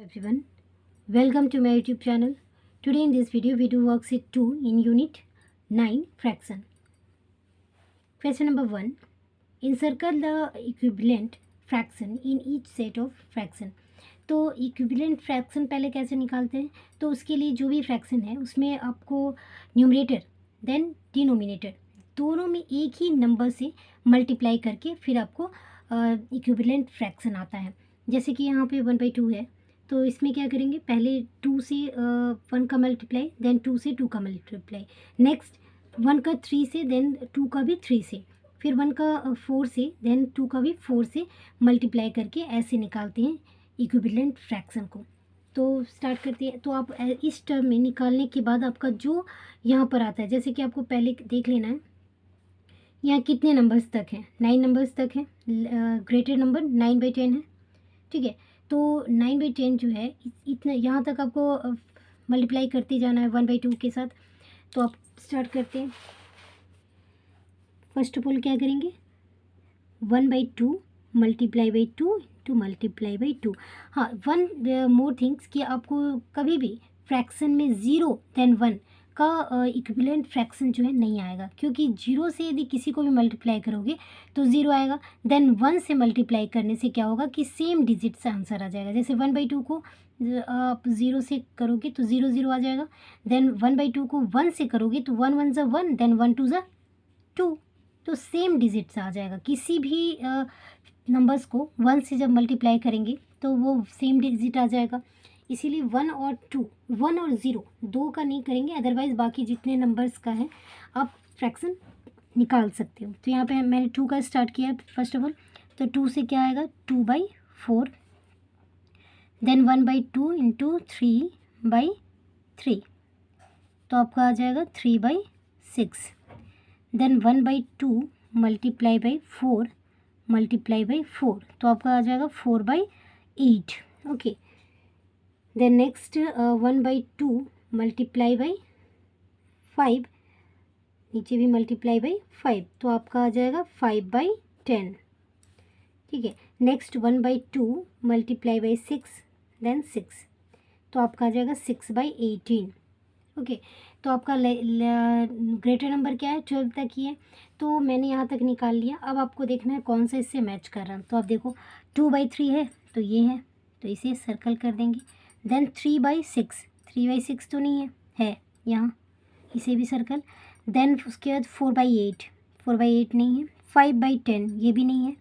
everyone, welcome to my YouTube channel. Today in this video we do worksheet 2 in unit 9 fraction. Question number 1, encircle the equivalent fraction in each set of fraction. तो equivalent fraction पहले कैसे निकालते हैं, तो उसके लिए जो भी फ्रैक्शन है उसमें आपको न्यूमरेटर देन डिनोमिनेटर दोनों में एक ही नंबर से मल्टीप्लाई करके फिर आपको इक्विवेलेंट फ्रैक्शन आता है। जैसे कि यहाँ पे 1/2 है, तो इसमें क्या करेंगे, पहले 2 से 1 का मल्टीप्लाई, देन 2 से 2 का मल्टीप्लाई, नेक्स्ट 1 का 3 से, देन 2 का भी 3 से, फिर 1 का 4 से, देन 2 का भी 4 से मल्टीप्लाई करके ऐसे निकालते हैं इक्विवेलेंट फ्रैक्शन को। तो स्टार्ट करते हैं। तो आप इस टर्म में निकालने के बाद आपका जो यहाँ पर आता है, जैसे कि आपको पहले देख लेना है यहाँ कितने नंबर्स तक हैं, 9 नंबर्स तक हैं। ग्रेटर नंबर 9/10 है, ठीक है। तो 9/10 जो है इतना यहाँ तक आपको मल्टीप्लाई करते जाना है 1/2 के साथ। तो आप स्टार्ट करते हैं। फर्स्ट ऑफ ऑल क्या करेंगे, 1/2 multiply by 2 to multiply by 2। हाँ, वन मोर थिंग्स कि आपको कभी भी फ्रैक्शन में 0 देन 1 का इक्विवेलेंट फ्रैक्शन जो है नहीं आएगा, क्योंकि 0 से यदि किसी को भी मल्टीप्लाई करोगे तो 0 आएगा। देन 1 से मल्टीप्लाई करने से क्या होगा कि सेम डिजिट से आंसर आ जाएगा। जैसे 1/2 को आप 0 से करोगे तो 0 0 आ जाएगा। देन 1/2 को 1 से करोगे तो 1 1 ज़ा 1, देन 1 2 ज़ा 2, तो सेम डिजिट से आ जाएगा। किसी भी नंबर्स को 1 से जब मल्टीप्लाई करेंगे तो वो सेम डिजिट आ जाएगा। इसीलिए 1 और 2, 1 और 0 दो का नहीं करेंगे, अदरवाइज़ बाकी जितने नंबर्स का है आप फ्रैक्शन निकाल सकते हो। तो यहाँ पे मैंने 2 का स्टार्ट किया है फर्स्ट ऑफ ऑल। तो 2 से क्या आएगा, 2/4, देन 1/2 इंटू 3/3, तो आपका आ जाएगा 3/6। Then 1/2 multiply by 4 multiply by 4, तो आपका आ जाएगा 4/8। Okay, then next 1/2 multiply by 5, नीचे भी मल्टीप्लाई बाई 5, तो आपका आ जाएगा 5/10, ठीक है। नेक्स्ट 1/2 मल्टीप्लाई बाई 6, देन 6, तो आपका आ जाएगा 6/18। ओके, तो आपका ग्रेटर नंबर क्या है, 12 तक ही है, तो मैंने यहाँ तक निकाल लिया। अब आपको देखना है कौन सा इससे मैच कर रहा है। तो आप देखो 2/3 है, तो ये है, तो इसे सर्कल कर देंगे। देन 3/6, 3/6 तो नहीं है यहाँ, इसे भी सर्कल। देन उसके बाद 4/8, 4/8 नहीं है। 5/10 ये भी नहीं है।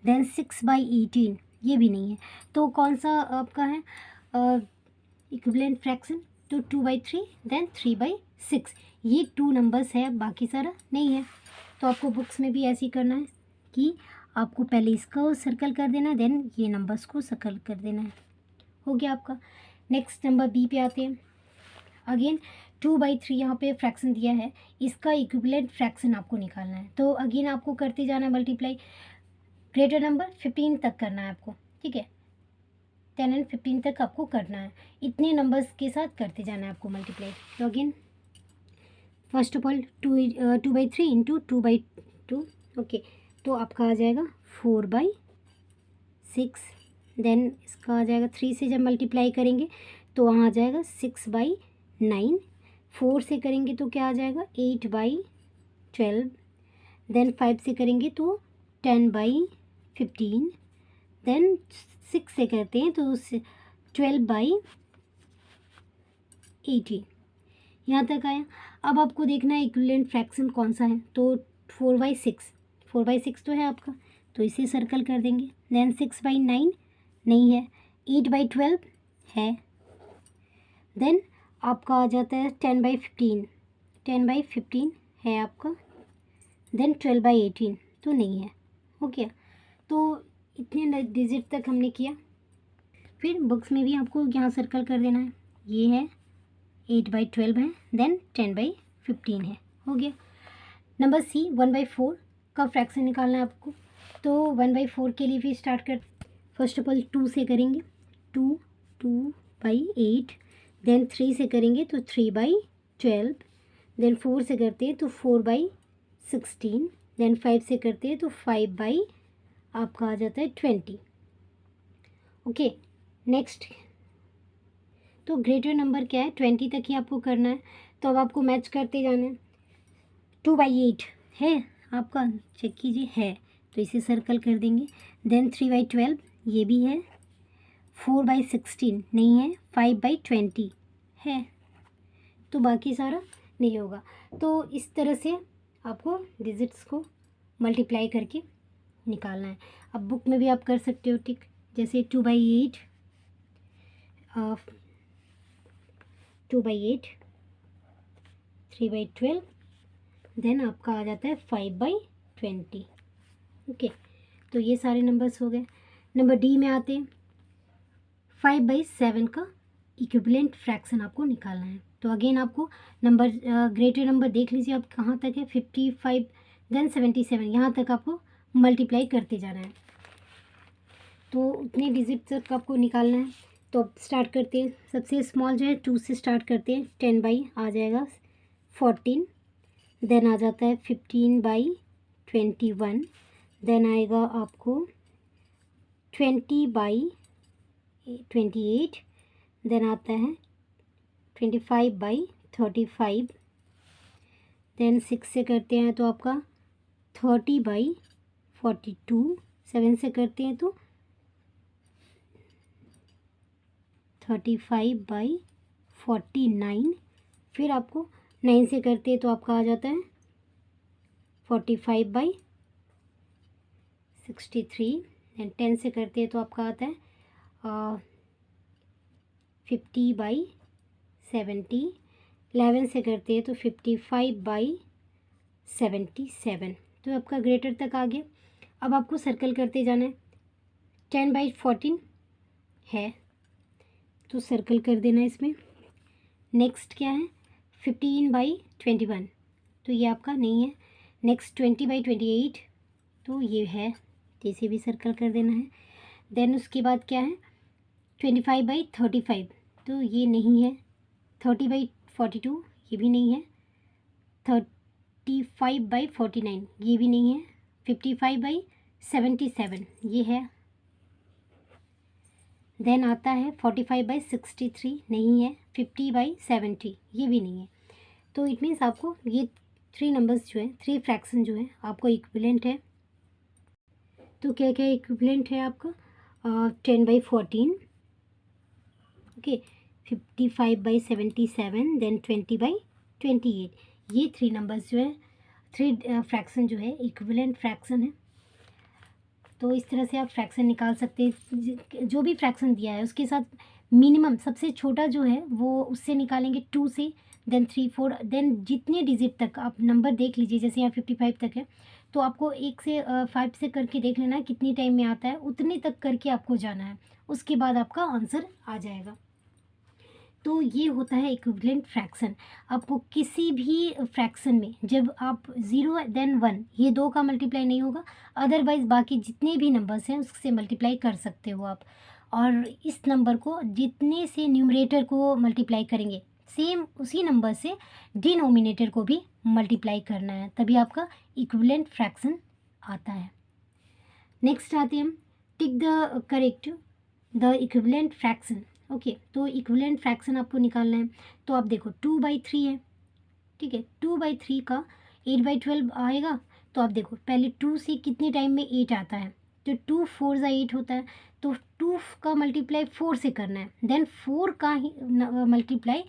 देन 6/18 ये भी नहीं है। तो कौन सा आपका है इक्विवेलेंट फ्रैक्शन, तो 2/3 देन 3/6, ये 2 नंबर्स है, बाकी सारा नहीं है। तो आपको बुक्स में भी ऐसे ही करना है कि आपको पहले इसको सर्कल कर देना है, देन ये नंबर्स को सर्कल कर देना है। हो गया आपका। नेक्स्ट नंबर बी पे आते हैं। अगेन 2/3 यहाँ पे फ्रैक्शन दिया है, इसका इक्विवेलेंट फ्रैक्शन आपको निकालना है। तो अगेन आपको करते जाना है मल्टीप्लाई, ग्रेटर नंबर 15 तक करना है आपको, ठीक है। 10 और 15 तक आपको करना है, इतने नंबर्स के साथ करते जाना है आपको मल्टीप्लाई। तो again first of all 2/3 into 2/2, okay, तो आपका आ जाएगा 4/6। देन इसका आ जाएगा 3 से जब मल्टीप्लाई करेंगे तो वहाँ आ जाएगा 6/9। 4 से करेंगे तो क्या आ जाएगा 8/12। देन 5 से करेंगे तो 10/15। देन 6 से करते हैं तो 12/18, यहाँ तक आया। अब आपको देखना है इक्विवेलेंट फ्रैक्शन कौन सा है। तो 4/6, 4/6 तो है आपका, तो इसे सर्कल कर देंगे। देन 6/9 नहीं है। 8/12 है। देन आपका आ जाता है 10/15, 10/15 है आपका। देन 12/18 तो नहीं है। हो गया, तो इतने डिजिट तक हमने किया। फिर बुक्स में भी आपको यहाँ सर्कल कर देना है, ये है 8/12 है, देन 10/15 है। हो गया। नंबर सी 1/4 का फ्रैक्शन निकालना है आपको। तो 1/4 के लिए भी स्टार्ट कर, फर्स्ट ऑफ ऑल 2 से करेंगे, 2/8। देन 3 से करेंगे तो 3/12। देन 4 से करते हैं तो 4/16। देन 5 से करते हैं तो 5 आपका आ जाता है 20। ओके, नेक्स्ट तो ग्रेटर नंबर क्या है, 20 तक ही आपको करना है। तो अब आपको मैच करते जाना है। 2/8 है आपका, चेक कीजिए है, तो इसे सर्कल कर देंगे। देन 3/12 ये भी है। 4/16 नहीं है। 5/20 है, तो बाकी सारा नहीं होगा। तो इस तरह से आपको डिजिट्स को मल्टीप्लाई करके निकालना है। अब बुक में भी आप कर सकते हो टिक, जैसे 2/8 2/8 3/12 देन आपका आ जाता है 5/20। ओके, तो ये सारे नंबर्स हो गए। नंबर डी में आते हैं। 5/7 का इक्विवेलेंट फ्रैक्शन आपको निकालना है। तो अगेन आपको नंबर ग्रेटर नंबर देख लीजिए आप कहाँ तक है, 55 देन 77, यहाँ तक आपको मल्टीप्लाई करते जाना है। तो उतने डिजिट तक आपको निकालना है। तो अब स्टार्ट करते हैं। सबसे स्मॉल जो है 2 से स्टार्ट करते हैं। 10 आ जाएगा 14, देन आ जाता है 15/21, देन आएगा आपको 20/28, देन आता है 25/35, देन 6 से करते हैं तो आपका 30/42, 7 से करते हैं तो 35/49, फिर आपको 9 से करते हैं तो आपका आ जाता है 45/63, एंड 10 से करते हैं तो आपका आता है 50/70, 11 से करते हैं तो 55/77। तो आपका ग्रेटर तक आ गया। अब आपको सर्कल करते जाना है। 10/14 है, तो सर्कल कर देना इसमें। नेक्स्ट क्या है, 15/21, तो ये आपका नहीं है। नेक्स्ट 20/28, तो ये है, तो इसे भी सर्कल कर देना है। देन उसके बाद क्या है, 25/35, तो ये नहीं है। 30/42 ये भी नहीं है। 35/49 ये भी नहीं है। 55/77 ये है। देन आता है 45/63 नहीं है। 50/70 ये भी नहीं है। तो इट मीन्स आपको ये 3 नंबर्स जो है, 3 फ्रैक्शन जो है आपको इक्विवेलेंट है। तो क्या क्या इक्विवेलेंट है आपका, 10/14, ओके, 55/77, देन 20/28, ये 3 नंबर्स जो है, 3 फ्रैक्शन जो है इक्विवेलेंट फ्रैक्शन है। तो इस तरह से आप फ्रैक्शन निकाल सकते हैं। जो भी फ्रैक्शन दिया है उसके साथ मिनिमम सबसे छोटा जो है वो उससे निकालेंगे 2 से, देन 3 4, देन जितने डिजिट तक आप नंबर देख लीजिए। जैसे यहाँ 55 तक है, तो आपको 1 से 5 से करके देख लेना है कितनी टाइम में आता है, उतने तक करके आपको जाना है। उसके बाद आपका आंसर आ जाएगा। तो ये होता है इक्विवेलेंट फ्रैक्शन। आपको किसी भी फ्रैक्शन में जब आप 0 देन 1 ये 2 का मल्टीप्लाई नहीं होगा, अदरवाइज़ बाकी जितने भी नंबर्स हैं उससे मल्टीप्लाई कर सकते हो आप। और इस नंबर को जितने से न्यूमरेटर को मल्टीप्लाई करेंगे, सेम उसी नंबर से डिनोमिनेटर को भी मल्टीप्लाई करना है, तभी आपका इक्विवेलेंट फ्रैक्शन आता है। नेक्स्ट आते हैं हम, tick the correct the equivalent fraction. Okay, तो इक्विवेलेंट फ्रैक्शन आपको निकालना है। तो आप देखो 2/3 है, ठीक है। 2/3 का 8/12 आएगा। तो आप देखो पहले 2 से कितने टाइम में 8 आता है, तो 2 4 ज़ा 8 होता है। तो 2 का मल्टीप्लाई 4 से करना है, देन 4 का ही मल्टीप्लाई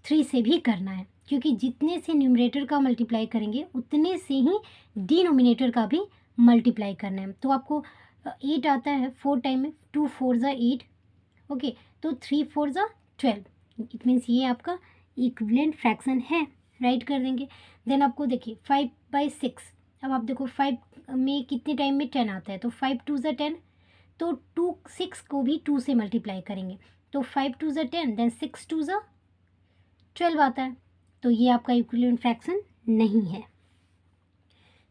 3 से भी करना है, क्योंकि जितने से न्यूमरेटर का मल्टीप्लाई करेंगे उतने से ही डिनोमिनेटर का भी मल्टीप्लाई करना है। तो आपको 8 आता है 4 टाइम में, 2 4 ज़ा 8, ओके, तो 3 4 ज़ा 12, इट मीन्स ये आपका इक्विवेलेंट फ्रैक्शन है, राइट कर देंगे। देन आपको देखिए 5/6, अब आप देखो 5 में कितने टाइम में 10 आता है, तो 5 2 ज़ा 10, तो 2 6 को भी 2 से मल्टीप्लाई करेंगे, तो 5 2 ज़ा 10, देन 6 2 ज़ा 12 आता है। तो ये आपका इक्विवेलेंट फ्रैक्शन नहीं है।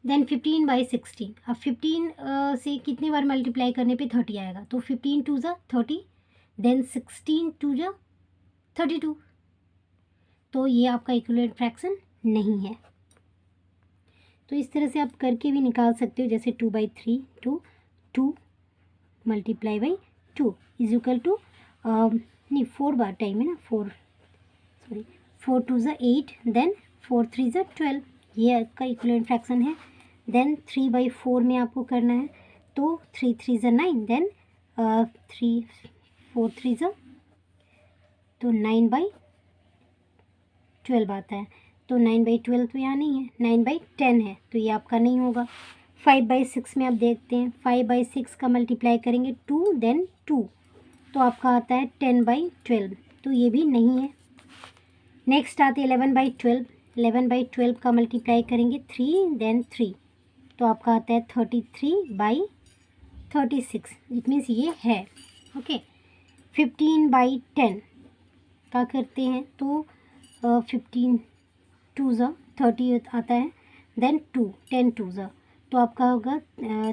देन 15/16, अब 15 से कितनी बार मल्टीप्लाई करने पे 30 आएगा, तो 15 2 ज़ा 30, देन 16 2 ज़ा 32, तो ये आपका इक्विवेलेंट फ्रैक्शन नहीं है। तो इस तरह से आप करके भी निकाल सकते हो, जैसे 2/3 टू 2 × 2 इज इक्वल टू नहीं 4 बार टाइम है ना, 4 सॉरी 4 2 ज़ा 8 देन 4 3 ज़ा 12, ये आपका इक्विवेलेंट फ्रैक्शन है। देन 3/4 में आपको करना है, तो 3 3 ज़ा 9 देन 3 4 3 ज़ा तो 9/12 आता है। तो 9/12 तो यहाँ नहीं है, 9/10 है, तो ये आपका नहीं होगा। 5/6 में आप देखते हैं, 5/6 का मल्टीप्लाई करेंगे 2 देन 2, तो आपका आता है 10/12, तो ये भी नहीं है। नेक्स्ट आते हैं 11/12, 11/12 का मल्टीप्लाई करेंगे 3 देन 3, तो आपका आता है 33/36, इट मीन्स ये है। ओके 15/10 क्या करते हैं, तो 15 2 ज़ा 30 आता है, देन 2 10 2 ज़ा, तो आपका होगा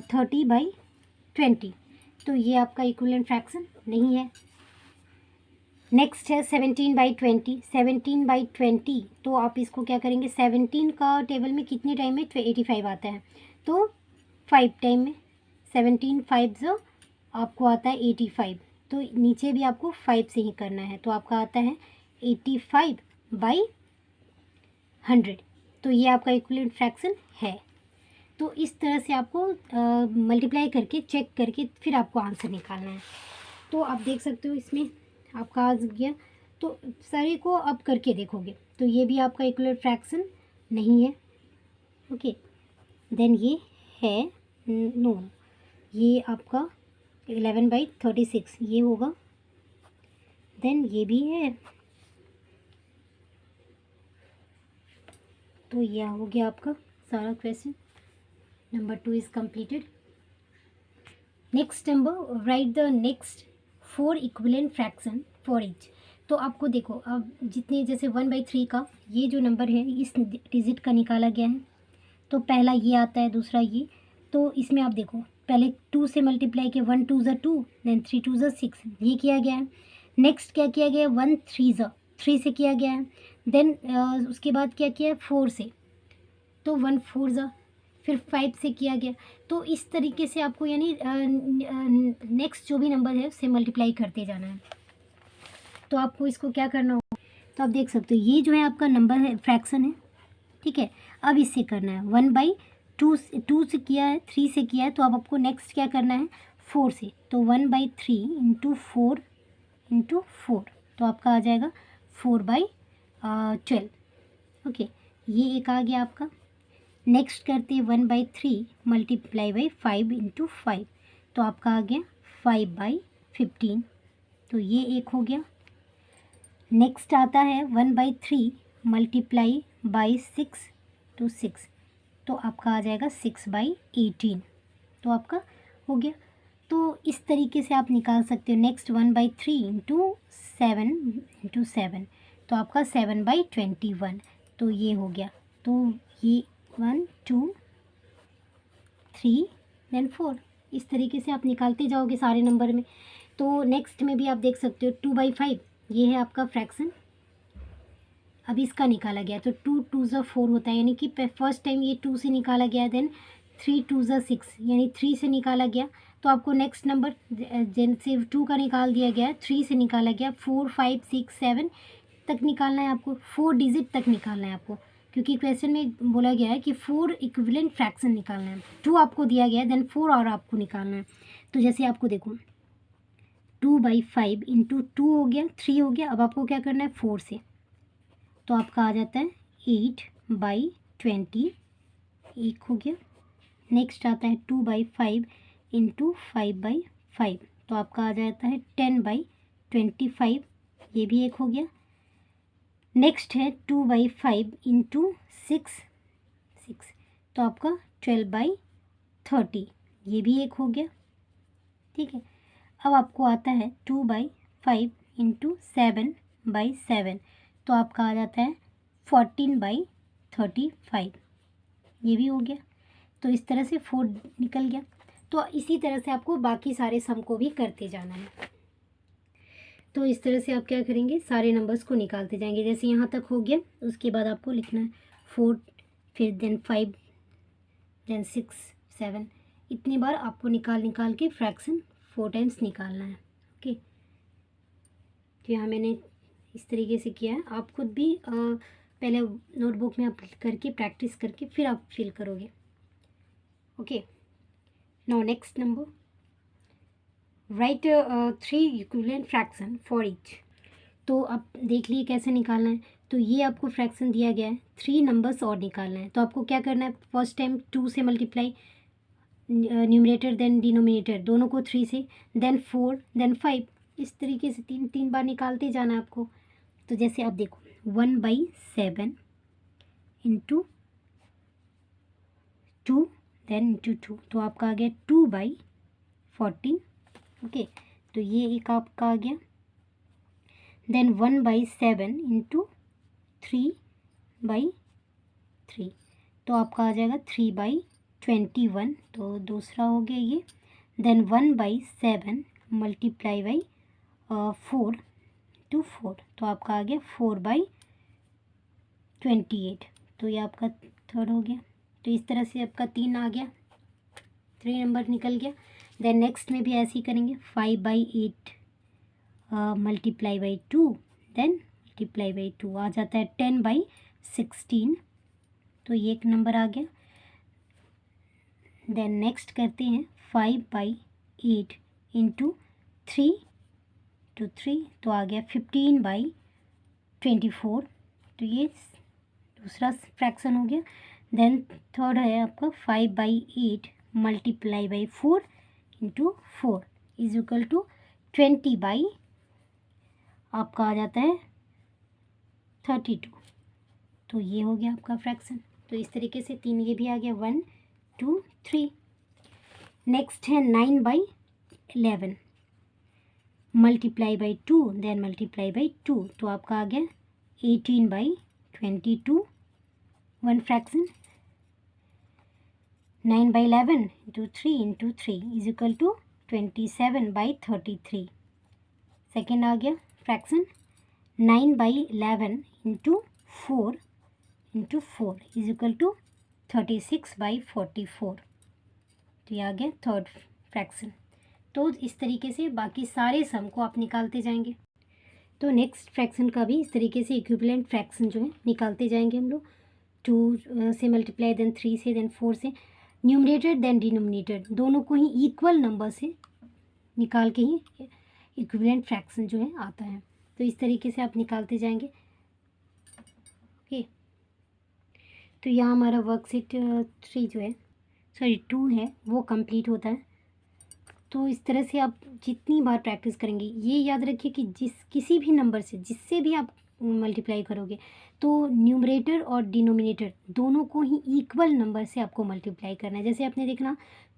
30/20, तो ये आपका इक्विवेलेंट फ्रैक्शन नहीं है। नेक्स्ट है 17/20, 17/20, तो आप इसको क्या करेंगे, 17 का टेबल में कितने टाइम में 85 आता है, तो 5 टाइम में 17 5 ज़ा आपको आता है 85, तो नीचे भी आपको 5 से ही करना है, तो आपका आता है 85/100, तो ये आपका इक्विवेलेंट फ्रैक्शन है। तो इस तरह से आपको मल्टीप्लाई करके चेक करके फिर आपको आंसर निकालना है। तो आप देख सकते हो इसमें आपका आ गया, तो सारे को आप करके देखोगे तो ये भी आपका इक्विवेलेंट फ्रैक्शन नहीं है। ओके देन ये है नो, ये आपका 11/36 ये होगा, देन ये भी है, तो यह हो गया आपका सारा question. Number 2 is completed। Next number right the next 4 equivalent fraction for each. तो आपको देखो अब जितने जैसे 1/3 का ये जो नंबर है इस डिजिट का निकाला गया है, तो पहला ये आता है, दूसरा ये, तो इसमें आप देखो पहले 2 से मल्टीप्लाई किया, 1 2 ज़ा 2 देन 3 2 ज़ा 6 ये किया गया है। नेक्स्ट क्या किया गया है, 1 3 ज़ा 3 से किया गया है, देन उसके बाद क्या किया है 4 से, तो 1 4 ज़ा, फिर 5 से किया गया। तो इस तरीके से आपको यानी नेक्स्ट जो भी नंबर है उससे मल्टीप्लाई करते जाना है। तो आपको इसको क्या करना होगा, तो आप देख सकते हो ये जो है आपका नंबर है फ्रैक्शन है, ठीक है। अब इससे करना है 1/2 2 से किया है, 3 से किया है, तो अब आपको नेक्स्ट क्या करना है 4 से, तो 1/3 इंटू 4 इंटू 4, तो आपका आ जाएगा 4/12। ओके ये एक आ गया आपका। नेक्स्ट करते हैं 1/3 मल्टीप्लाई बाई 5 इंटू 5, तो आपका आ गया 5/15, तो ये एक हो गया। नेक्स्ट आता है 1/3 मल्टीप्लाई बाई 6 to 6, तो आपका आ जाएगा 6/18, तो आपका हो गया। तो इस तरीके से आप निकाल सकते हो। नेक्स्ट 1/3 इंटू 7, तो आपका 7/21, तो ये हो गया। तो ये 1 2 3 देन 4, इस तरीके से आप निकालते जाओगे सारे नंबर में। तो नेक्स्ट में भी आप देख सकते हो 2/5, ये है आपका फ्रैक्शन, अब इसका निकाला गया, तो 2 2 ज़ा 4 होता है, यानी कि फर्स्ट टाइम ये 2 से निकाला गया, देन 3 2 ज़ा 6 यानी 3 से निकाला गया। तो आपको नेक्स्ट नंबर जैसे 2 का निकाल दिया गया, 3 से निकाला गया, 4 5 6 7 तक निकालना है आपको, 4 डिजिट तक निकालना है आपको, क्योंकि क्वेश्चन में बोला गया है कि 4 इक्विवेलेंट फ्रैक्शन निकालना है। 2 आपको दिया गया है, देन 4 और आपको निकालना है। तो जैसे आपको देखो 2/5 इंटू 2 हो गया, 3 हो गया, अब आपको क्या करना है 4 से, तो आपका आ जाता है 8/20, एक हो गया। नेक्स्ट आता है 2/5 इंटू 5/5, तो आपका आ जाता है 10/25, ये भी एक हो गया। नेक्स्ट है 2/5 इंटू 6, तो आपका 12/30, ये भी एक हो गया, ठीक है। अब आपको आता है 2/5 इंटू 7/7, तो आपका आ जाता है 14/35, ये भी हो गया। तो इस तरह से 4 निकल गया। तो इसी तरह से आपको बाकी सारे सम को भी करते जाना है। तो इस तरह से आप क्या करेंगे, सारे नंबर्स को निकालते जाएंगे। जैसे यहाँ तक हो गया, उसके बाद आपको लिखना है 4, फिर देन 5 देन 6 7, इतनी बार आपको निकाल के फ्रैक्शन 4 टाइम्स निकालना है। ओके तो यहाँ मैंने इस तरीके से किया है। आप खुद भी पहले नोटबुक में आप करके प्रैक्टिस करके फिर आप फिल करोगे। Okay, now next number, right 3 equivalent fraction for each. तो आप देख लिए कैसे निकालना है। तो ये आपको फ्रैक्शन दिया गया है, 3 नंबर्स और निकालना है। तो आपको क्या करना है, फर्स्ट टाइम 2 से मल्टीप्लाई, न्यूमरेटर देन डिनोमिनेटर, दोनों को 3 से, देन 4 देन 5, इस तरीके से 3 बार निकालते जाना है आपको। तो जैसे आप देखो 1/7 इंटू 2 देन इंटू 2, तो आपका आ गया 2/14। ओके, तो ये एक आपका आ गया। देन 1/7 इंटू 3/3, तो आपका आ जाएगा 3/21, तो दूसरा हो गया ये। देन 1/7 मल्टीप्लाई बाई 4 टू 4, तो आपका आ गया 4/28, तो ये आपका थर्ड हो गया। तो इस तरह से आपका 3 आ गया, 3 नंबर निकल गया। देन नेक्स्ट में भी ऐसे ही करेंगे, 5/8 multiply by 2 then multiply by 2 आ जाता है 10/16, तो ये एक नंबर आ गया। देन नेक्स्ट करते हैं 5/8 इंटू 3 टू 3, तो आ गया 15/24, तो ये दूसरा फ्रैक्शन हो गया। देन थर्ड है आपका 5/8 multiply by 4 into 4 is equal to 20 आपका आ जाता है 32, तो ये हो गया आपका फ्रैक्शन। तो इस तरीके से 3 ये भी आ गया, 1 2 3। नेक्स्ट है 9/11 multiply by 2 then multiply by 2, तो आपका आ गया 18/22, one fraction. 9/11 into 3 into 3 is equal to 27/33, second आ गया fraction. 9/11 into 4 into 4 is equal to 36/44, तो ये आ गया थर्ड फ्रैक्शन। तो इस तरीके से बाकी सारे सम को आप निकालते जाएंगे। तो नेक्स्ट फ्रैक्शन का भी इस तरीके से इक्विवेलेंट फ्रैक्शन जो है निकालते जाएंगे हम लोग। 2 से मल्टीप्लाई, देन 3 से, देन 4 से, न्यूमरेटर देन डिनोमिनेटर, दोनों को ही इक्वल नंबर से निकाल के ही इक्विवेलेंट फ्रैक्शन जो है आता है। तो इस तरीके से आप निकालते जाएंगे। ओके, तो यहाँ हमारा वर्कशीट 3 जो है, सॉरी 2 है, वो कंप्लीट होता है। तो इस तरह से आप जितनी बार प्रैक्टिस करेंगे, ये याद रखिए कि किसी भी नंबर से जिससे भी आप मल्टीप्लाई करोगे, तो न्यूमरेटर और डिनोमिनेटर दोनों को ही इक्वल नंबर से आपको मल्टीप्लाई करना है। जैसे आपने देखना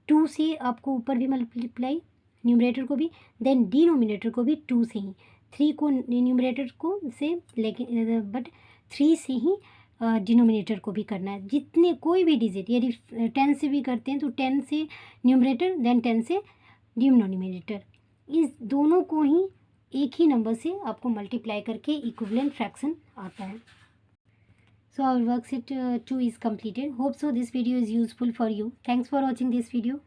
2 से आपको ऊपर भी मल्टीप्लाई, न्यूमरेटर को भी, देन डिनोमिनेटर को भी 2 से ही, 3 को न्यूमरेटर को से, लेकिन बट 3 से ही डिनोमिनेटर को भी करना है। जितने कोई भी डिजिट, यदि 10 से भी करते हैं तो 10 से न्यूमरेटर देन 10 से डिनोमिनेटर, इस दोनों को ही एक ही नंबर से आपको मल्टीप्लाई करके इक्विवेलेंट फ्रैक्शन आता है। So our worksheet 2 is completed. Hope so this video is useful for you. Thanks for watching this video.